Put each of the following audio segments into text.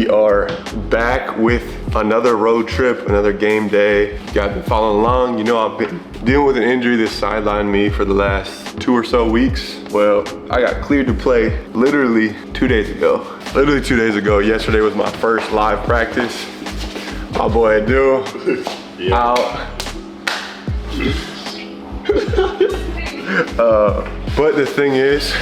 We are back with another road trip, another game day. You guys been following along. You know I've been dealing with an injury that's sidelined me for the last 2 or so weeks. Well, I got cleared to play literally 2 days ago. Literally 2 days ago. Yesterday was my first live practice. My boy Adil out. But the thing is,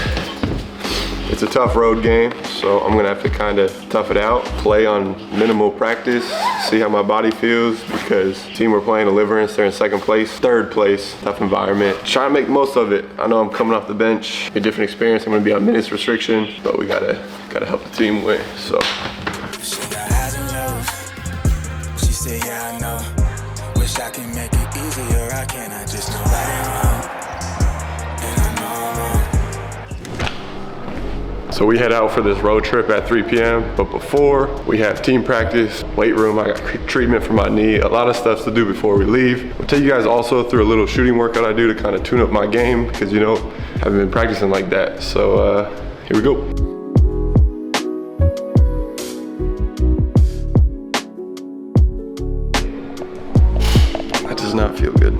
it's a tough road game, so I'm gonna have to kind of tough it out, play on minimal practice, see how my body feels, because the team we're playing, Deliverance, they're in second place, third place, tough environment. Trying to make the most of it. I know I'm coming off the bench, a different experience. I'm gonna be on minutes restriction, but we gotta help the team win, so. She got highs and lows. She said, yeah, I know. Wish I could make it easier, I can't, I just know right and wrong. And I know I'm wrong. So we head out for this road trip at 3 p.m. But before, we have team practice, weight room, I got treatment for my knee, a lot of stuff to do before we leave. I'll take you guys also through a little shooting workout I do to kind of tune up my game, because you know, I haven't been practicing like that. So here we go. That does not feel good.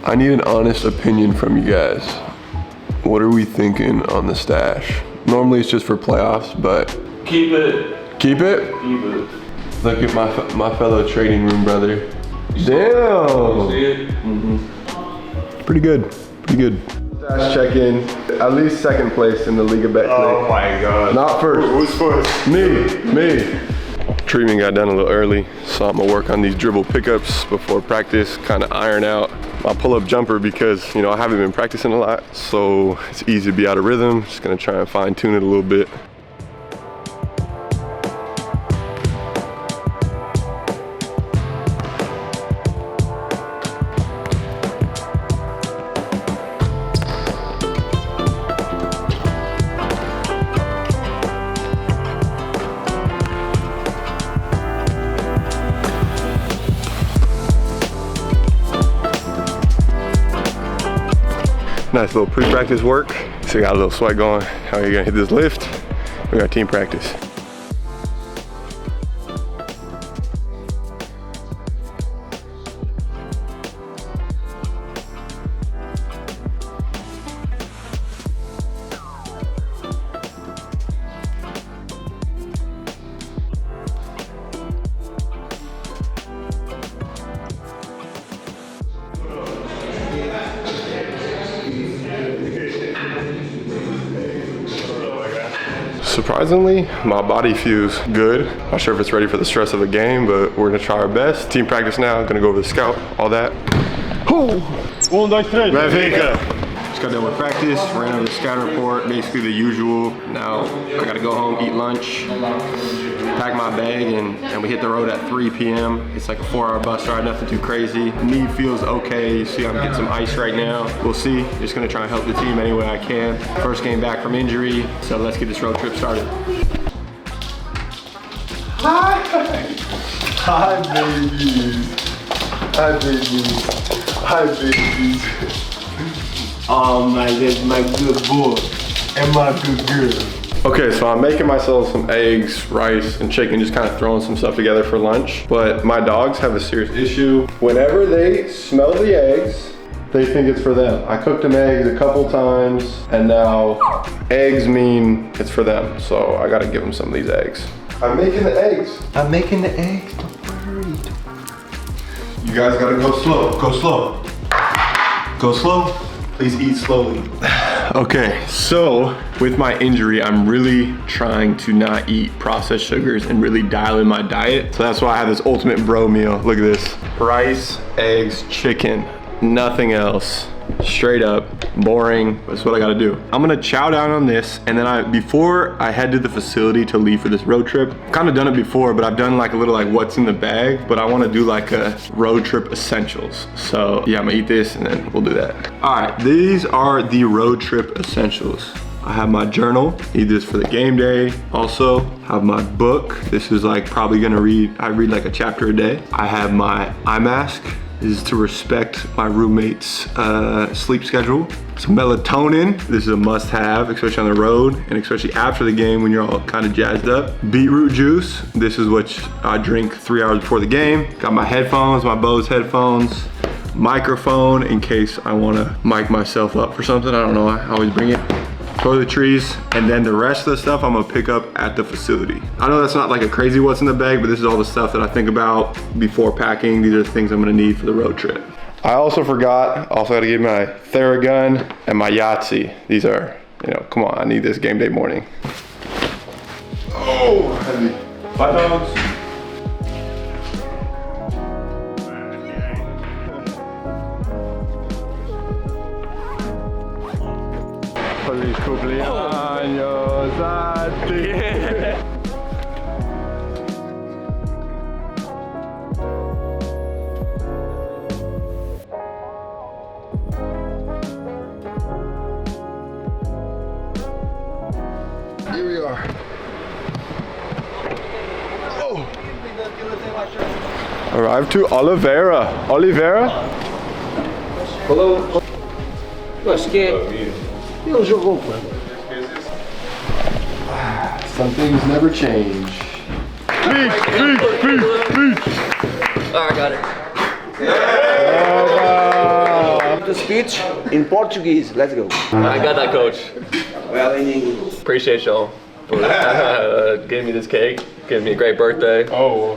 I need an honest opinion from you guys. What are we thinking on the stash? Normally it's just for playoffs, but keep it. Keep it? Keep it. Look at my fellow trading room brother. Damn. See it? Mm-hmm. Pretty good. Pretty good. Stash check-in. At least second place in the League of Bet today. Oh my God. Not first. Who's first? Me. Treatment got done a little early, so I'm gonna work on these dribble pickups before practice, kind of iron out my pull-up jumper, because you know I haven't been practicing a lot, so it's easy to be out of rhythm. Just gonna try and fine-tune it a little bit. Nice little pre-practice work. So we got a little sweat going. How are you gonna hit this lift? We got team practice. Surprisingly, my body feels good. Not sure if it's ready for the stress of a game, but we're gonna try our best. Team practice now, gonna go over the scout, all that. Just got done with practice, ran over the scout report, basically the usual. Now I gotta go home, eat lunch, pack my bag, and we hit the road at 3 p.m. It's like a 4-hour bus ride, nothing too crazy. Knee feels okay. You see I'm getting some ice right now. We'll see. Just gonna try and help the team any way I can. First game back from injury, so let's get this road trip started. Hi babies. Hi babies. Hi babies. Oh my good boy and my good girl. Okay, so I'm making myself some eggs, rice, and chicken, just kind of throwing some stuff together for lunch. But my dogs have a serious issue. Whenever they smell the eggs, they think it's for them. I cooked them eggs a couple times, and now eggs mean it's for them. So I gotta give them some of these eggs. I'm making the eggs. I'm making the eggs, don't worry. You guys gotta go slow, go slow. Go slow. Please eat slowly. Okay, so with my injury, I'm really trying to not eat processed sugars and really dial in my diet. So that's why I have this ultimate bro meal. Look at this. Rice, eggs, chicken, nothing else. Straight up, boring. That's what I gotta do. I'm gonna chow down on this, and then before I head to the facility to leave for this road trip, I've kind of done it before, but I've done like a little like what's in the bag, but I wanna do like a road trip essentials. So yeah, I'm gonna eat this and then we'll do that. All right, these are the road trip essentials. I have my journal, need this for the game day. Also, have my book. This is like probably gonna I read like a chapter a day. I have my eye mask. is to respect my roommate's sleep schedule. So melatonin, this is a must have, especially on the road and especially after the game when you're all kind of jazzed up. Beetroot juice, this is what I drink 3 hours before the game. Got my headphones, my Bose headphones. Microphone in case I wanna mic myself up for something. I don't know, I always bring it. Toiletries, and then the rest of the stuff I'm gonna pick up at the facility. I know that's not like a crazy what's in the bag, but this is all the stuff that I think about before packing. These are the things I'm gonna need for the road trip. I also gotta get my Theragun and my Yahtzee. These are, you know, come on, I need this game day morning. Oh, heavy. Bye, dogs. Feliz cumpleaños a ti. Here we are. Oh. Arrived to Oliveira. Oliveira? Hello. Acho que ele jogou quando? Some things never change. Beach. I got it. The speech in Portuguese. Let's go. I got that, coach. Well, in English. Appreciate y'all for giving me this cake, giving me a great birthday. Oh.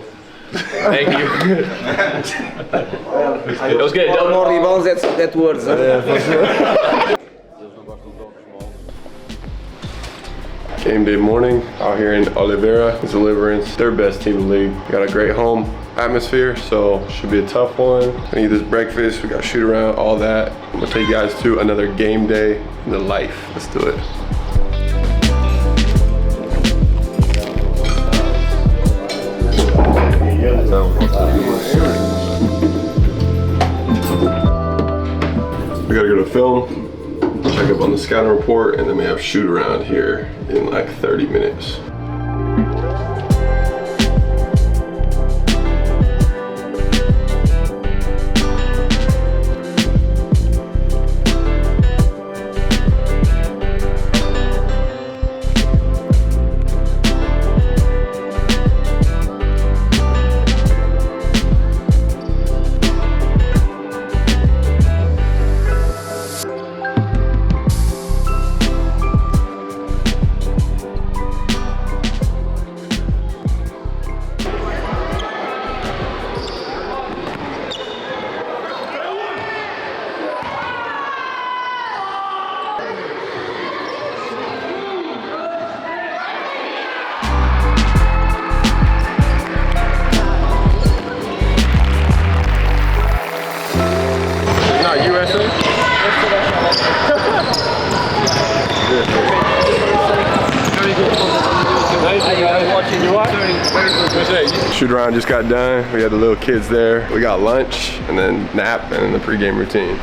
Thank you. It was good. More rebounds. That words. Game day morning out here in Oliveira. It's Deliverance, their best team in the league. Got a great home atmosphere, so should be a tough one. Gonna eat this breakfast, we got shoot around, all that. I'm gonna take you guys to another game day in the life. Let's do it. We gotta go to film, check up on the scouting report, and then we have shoot around here in like 30 minutes. Shoot around just got done. We had the little kids there. We got lunch and then nap and then the pregame routine.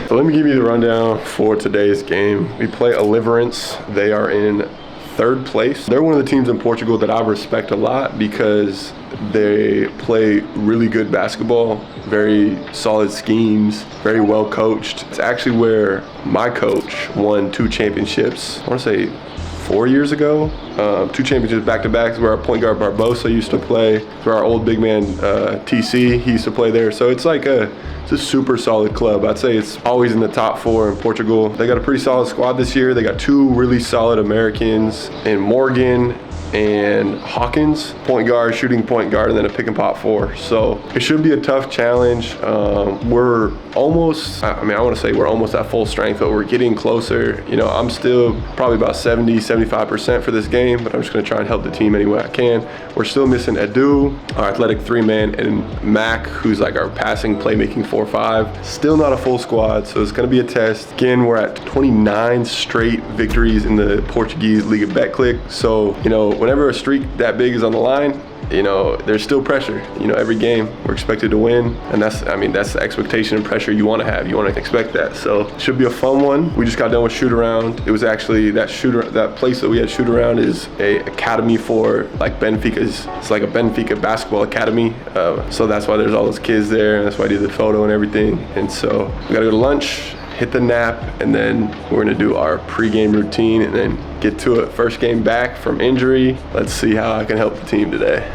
So let me give you the rundown for today's game. We play Deliverance. They are in 3rd place. They're one of the teams in Portugal that I respect a lot because they play really good basketball, very solid schemes, very well coached. It's actually where my coach won 2 championships. I want to say 4 years ago. 2 championships back-to-back, where our point guard Barbosa used to play, where our old big man TC, he used to play there. So it's like it's a super solid club. I'd say it's always in the top 4 in Portugal. They got a pretty solid squad this year. They got 2 really solid Americans in Morgan and Hawkins, point guard, shooting point guard, and then a pick and pop 4. So it should be a tough challenge. We're almost, I want to say we're almost at full strength, but we're getting closer. You know, I'm still probably about 70-75% for this game, but I'm just going to try and help the team any way I can. We're still missing Edu, our athletic 3-man, and Mac, who's like our passing playmaking 4-5. Still not a full squad, so it's going to be a test. Again, we're at 29 straight victories in the Portuguese Liga Betclic. So, you know, whenever a streak that big is on the line, you know, there's still pressure. You know, every game we're expected to win, and that's the expectation and pressure you want to have. You want to expect that. So it should be a fun one. We just got done with shoot around. It was actually that place that we had shoot around is a academy for like Benfica's. It's like a Benfica basketball academy. So that's why there's all those kids there, and that's why I did the photo and everything. And so we gotta go to lunch, hit the nap, and then we're gonna do our pregame routine and then get to it. First game back from injury. Let's see how I can help the team today.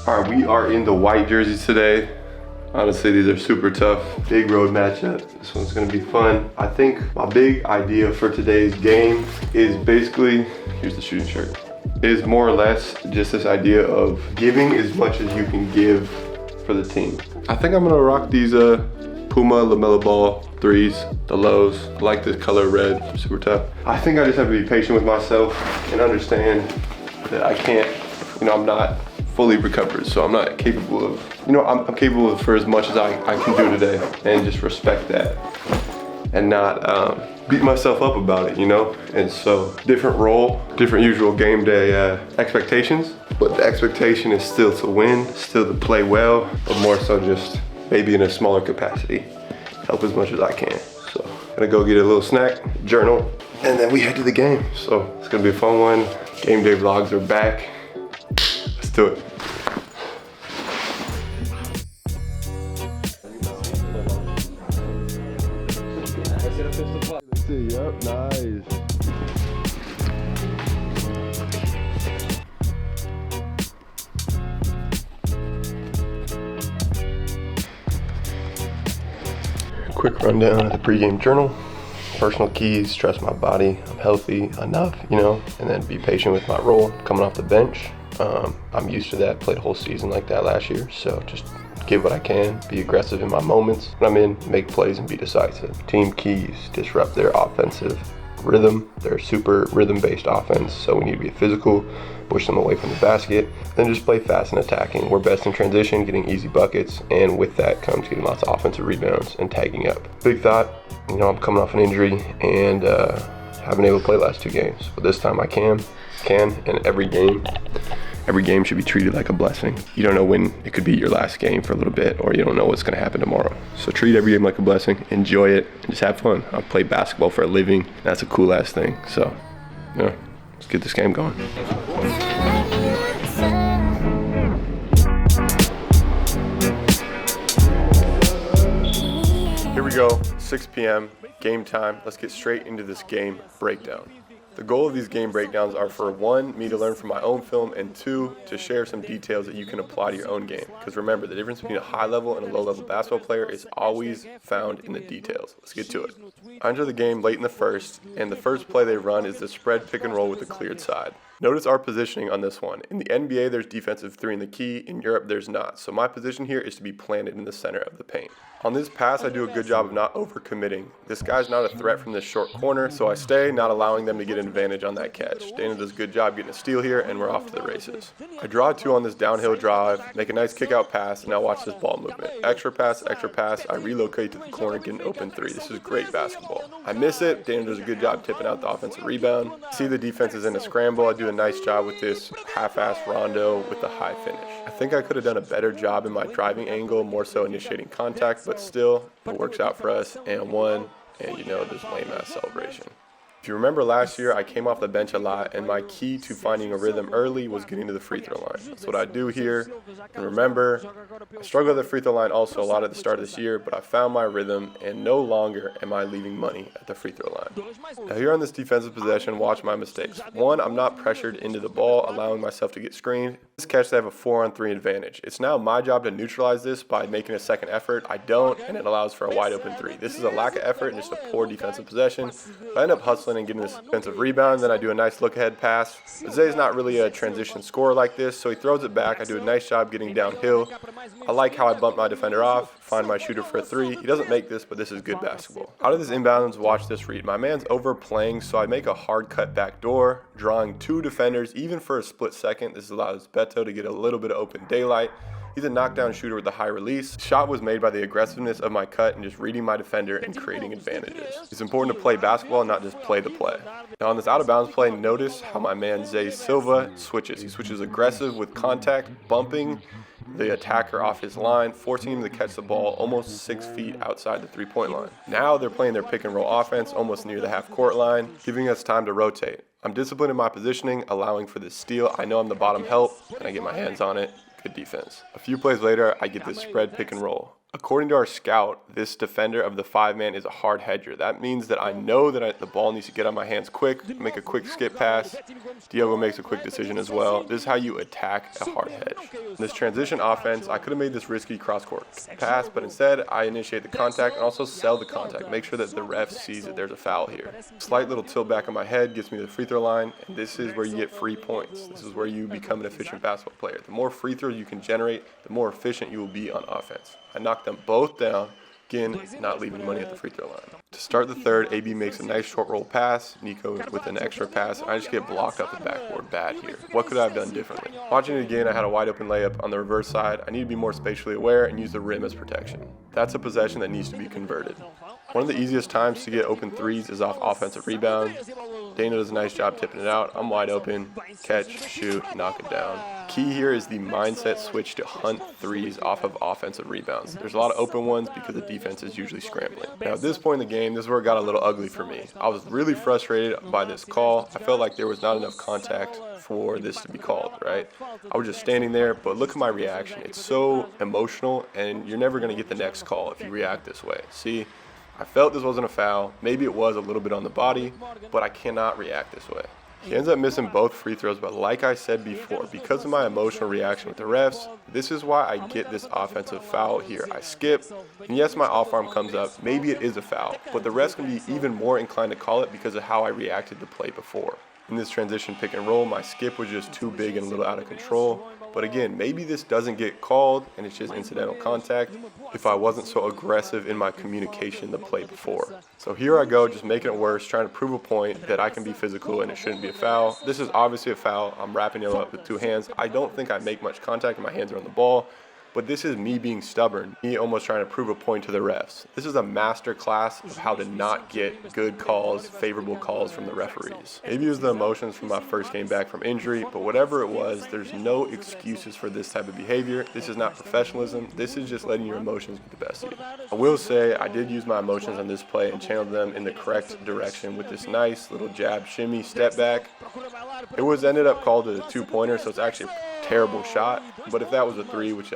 All right, we are in the white jerseys today. Honestly, these are super tough. Big road matchup. This one's gonna be fun. I think my big idea for today's game is basically, here's the shooting shirt, is more or less just this idea of giving as much as you can give for the team. I think I'm gonna rock these Puma LaMelo Ball 3s, the lows. I like this color red, super tough. I think I just have to be patient with myself and understand that I can't, you know, I'm not fully recovered, so I'm not capable of, you know, I'm capable of for as much as I can do today, and just respect that and not beat myself up about it, you know? And so different role, different usual game day expectations, but the expectation is still to win, still to play well, but more so just maybe in a smaller capacity, help as much as I can. So I'm gonna go get a little snack, journal, and then we head to the game. So it's gonna be a fun one. Game day vlogs are back. Let's do it. Yep, nice. Quick rundown of the pregame journal. Personal keys, trust my body, I'm healthy enough, you know, and then be patient with my role coming off the bench. I'm used to that, played a whole season like that last year, so just give what I can, be aggressive in my moments when I'm in, make plays and be decisive. Team keys, disrupt their offensive rhythm. They're super rhythm-based offense, so we need to be physical, push them away from the basket, then just play fast and attacking. We're best in transition, getting easy buckets, and with that comes getting lots of offensive rebounds and tagging up. Big thought, you know, I'm coming off an injury and haven't been able to play the last 2 games, but this time I can, and every game should be treated like a blessing. You don't know when it could be your last game for a little bit, or you don't know what's gonna happen tomorrow. So treat every game like a blessing, enjoy it, and just have fun. I play basketball for a living. That's a cool ass thing. So, you know, let's get this game going. Here we go, 6 p.m., game time. Let's get straight into this game breakdown. The goal of these game breakdowns are for 1, me to learn from my own film, and 2, to share some details that you can apply to your own game. Because remember, the difference between a high level and a low level basketball player is always found in the details. Let's get to it. I enter the game late in the first, and the first play they run is the spread pick and roll with the cleared side. Notice our positioning on this one. In the NBA, there's defensive 3 in the key. In Europe, there's not. So my position here is to be planted in the center of the paint. On this pass, I do a good job of not overcommitting. This guy's not a threat from this short corner, so I stay, not allowing them to get an advantage on that catch. Dana does a good job getting a steal here, and we're off to the races. I draw 2 on this downhill drive, make a nice kick-out pass, and now watch this ball movement. Extra pass, I relocate to the corner, get an open 3. This is great basketball. I miss it, Dana does a good job tipping out the offensive rebound. See the defense is in a scramble, I do a nice job with this half-ass rondo with the high finish. I think I could have done a better job in my driving angle, more so initiating contact, but still, it works out for us, and 1, and you know, this lame-ass celebration. If you remember last year, I came off the bench a lot, and my key to finding a rhythm early was getting to the free throw line. That's what I do here. And remember, I struggled at the free throw line also a lot at the start of this year, but I found my rhythm, and no longer am I leaving money at the free throw line. Now here on this defensive possession, watch my mistakes. 1, I'm not pressured into the ball, allowing myself to get screened. This catch, they have a 4-on-3 advantage. It's now my job to neutralize this by making a second effort. I don't, and it allows for a wide open 3. This is a lack of effort and just a poor defensive possession. But I end up hustling hustling and getting this defensive rebound. Then I do a nice look-ahead pass. Zay's not really a transition scorer like this, so he throws it back. I do a nice job getting downhill. I like how I bump my defender off, find my shooter for a three. He doesn't make this, but this is good basketball. Out of this inbounds, watch this read. My man's overplaying, so I make a hard cut back door, drawing two defenders, even for a split second. This allows Beto to get a little bit of open daylight. He's a knockdown shooter with a high release. Shot was made by the aggressiveness of my cut and just reading my defender and creating advantages. It's important to play basketball, not just play the play. Now on this out of bounds play, notice how my man Zay Silva switches. He switches aggressive with contact, bumping the attacker off his line, forcing him to catch the ball almost 6 feet outside the three-point line. Now they're playing their pick and roll offense almost near the half-court line, giving us time to rotate. I'm disciplined in my positioning, allowing for this steal. I know I'm the bottom help, and I get my hands on it. Good defense. A few plays later, I get this spread pick and roll. According to our scout, this defender of the 5-man is a hard hedger. That means that I know that the ball needs to get on my hands quick, make a quick skip pass. Diogo makes a quick decision as well. This is how you attack a hard hedge. In this transition offense, I could have made this risky cross-court pass, but instead I initiate the contact and also sell the contact. Make sure that the ref sees that there's a foul here. Slight little tilt back on my head gets me to the free throw line, and this is where you get free points. This is where you become an efficient basketball player. The more free throws you can generate, the more efficient you will be on offense. I knocked them both down, again, not leaving money at the free throw line. To start the third, AB makes a nice short roll pass, Nico with an extra pass, and I just get blocked up the backboard bad here. What could I have done differently? Watching it again, I had a wide open layup on the reverse side. I need to be more spatially aware and use the rim as protection. That's a possession that needs to be converted. One of the easiest times to get open threes is off offensive rebound. Dana does a nice job tipping it out. I'm wide open, catch, shoot, knock it down. Key here is the mindset switch to hunt threes off of offensive rebounds. There's a lot of open ones because the defense is usually scrambling. Now at this point in the game, this is where it got a little ugly for me. I was really frustrated by this call. I felt like there was not enough contact for this to be called, right? I was just standing there, but look at my reaction. It's so emotional, and you're never gonna get the next call if you react this way. See? I felt this wasn't a foul. Maybe it was a little bit on the body, but I cannot react this way. He ends up missing both free throws, but like I said before, because of my emotional reaction with the refs, this is why I get this offensive foul here. I skip, and yes, my off arm comes up. Maybe it is a foul, but the refs can be even more inclined to call it because of how I reacted to play before. In this transition pick and roll, my skip was just too big and a little out of control. But again, maybe this doesn't get called and it's just incidental contact if I wasn't so aggressive in my communication the play before. So here I go, just making it worse, trying to prove a point that I can be physical and it shouldn't be a foul. This is obviously a foul. I'm wrapping it up with two hands. I don't think I make much contact and my hands are on the ball. But this is me being stubborn, me almost trying to prove a point to the refs. This is a master class of how to not get good calls, favorable calls from the referees. Maybe it was the emotions from my first game back from injury, but whatever it was, there's no excuses for this type of behavior. This is not professionalism. This is just letting your emotions get the best of you. I will say I did use my emotions on this play and channeled them in the correct direction with this nice little jab, shimmy, step back. It was ended up called a two-pointer, so it's actually a terrible shot. But if that was a three, which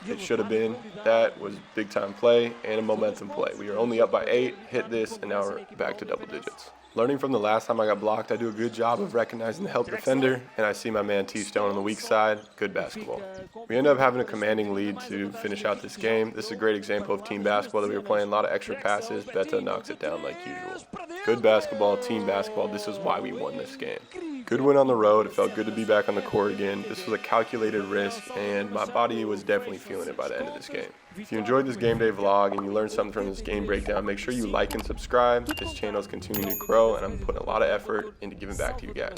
it should have been, that was big time play and a momentum play. We are only up by 8, hit this, and now we're back to double digits. Learning from the last time I got blocked, I do a good job of recognizing the help defender, and I see my man T-Stone on the weak side. Good basketball. We end up having a commanding lead to finish out this game. This is a great example of team basketball that we were playing. A lot of extra passes. Beta knocks it down like usual. Good basketball, team basketball. This is why we won this game. Good win on the road. It felt good to be back on the court again. This was a calculated risk, and my body was definitely feeling it by the end of this game. If you enjoyed this game day vlog and you learned something from this game breakdown, make sure you like and subscribe. This channel is continuing to grow, and I'm putting a lot of effort into giving back to you guys.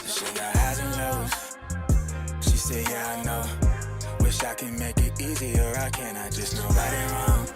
She said, yeah, I know. Wish I can make it easier. I just know right and wrong.